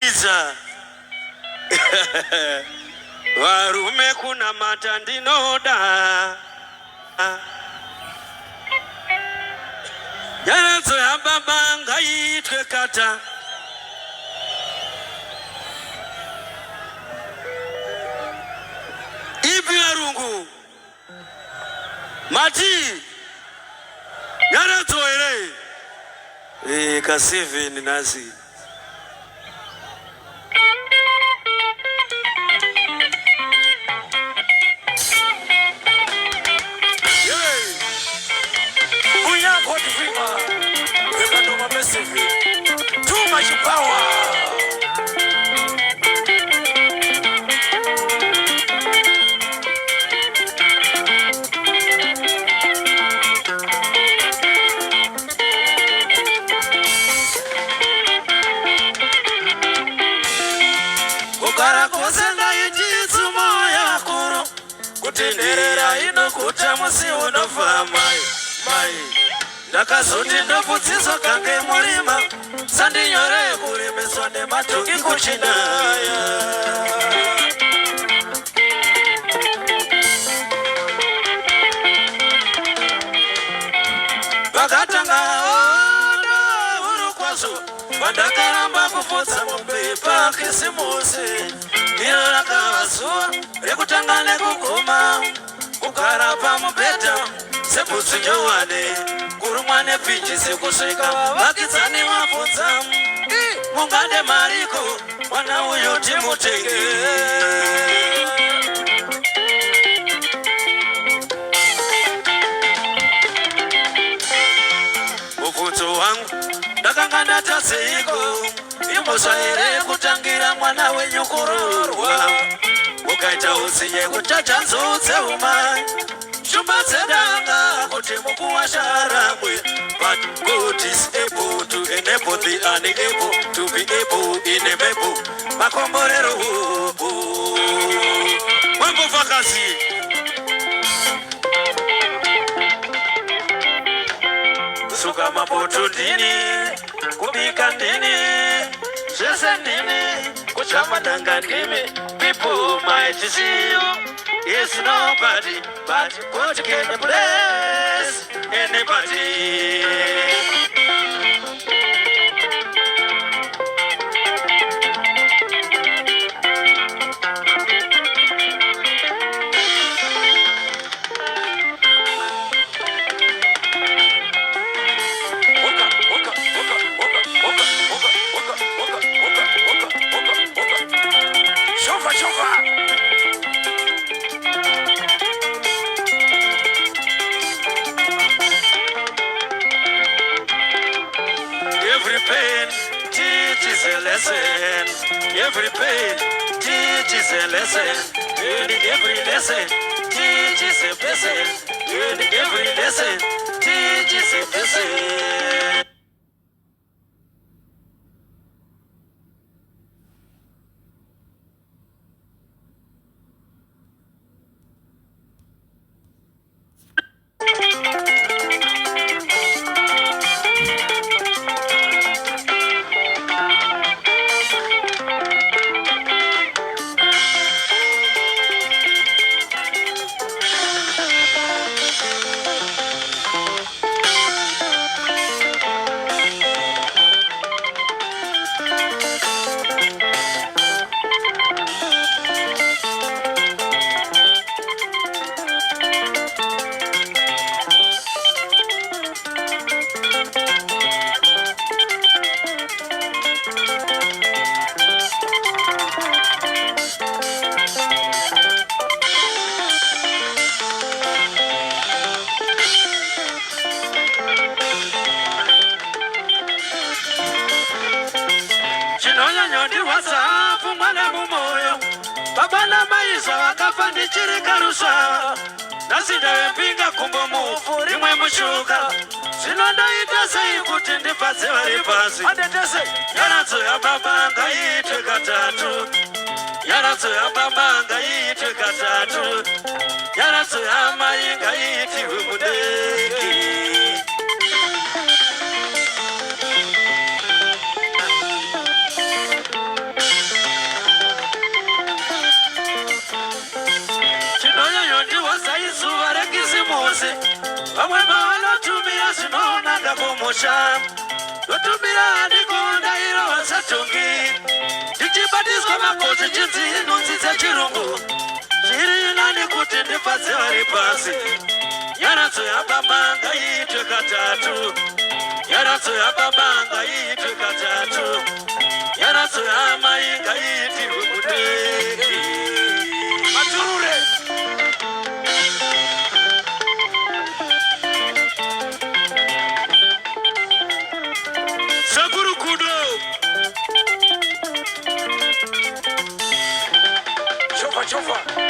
Iza warume kuna matandinoda yarazo ya baba ngaitwe kata ipi arungu mati yarazo ere kasivi ni nazi too much power. Kugara kusenga ichizu moya kuro kutenderera inokuta musi unofa mai ndakazoti ndofudziso kange murima sandinyore kurimeswa nematongi kuchinaya vakatanga onda urukwazo vandakaramba kufudza mupepa kisimusi iro rakavazuva rekutanga nekuguma kugara pamubhedha sebhutsu nyowane kurumwa nepinji sekusvika vavakidzani vabvudza mungande mariko mwana uyo timutenge mubvunzo wangu ndakanga ndataseiko imbosva here kutangira mwana wenyu kurorwa ukaita utsinye kutacha nzou dzeumai shumba dzedanga kuti mukuwasharamwe but God is able to enable the unable to be able in a mable makomborero hubu wambofakazi suka mapoto ndini kubika ndini zvese ndini kuchamananga ndimi people might see you. It's nobody but God can bless anybody. Every pain teaches a lesson, and every lesson teaches a lesson, and every lesson teaches a lesson. Babana maiza wakafa ndichirika ruswa nasindawe mpinga kumbo mufu rimwe mushuka zvinondaita sei kuti ndifadze vari pasi yaradzo ya baba ngaitwe katatu yaradzo ya baba ngaitwe katatu yaradzo ya mai ngaitwe mudeki Tikaenda kumusha Dotumira ndikunda iro wasatungi Tichibatiswa makosi chinzi nunzi za chirungu Chiri nani kuti ndifadze vari pasi Nyaradzo ya baba ngaitwe katatu Nyaradzo ya baba ngaitwe katatu Nyaradzo ya mai ngaitirwe mudeki Maturure Sakuru kudo Chofa chofa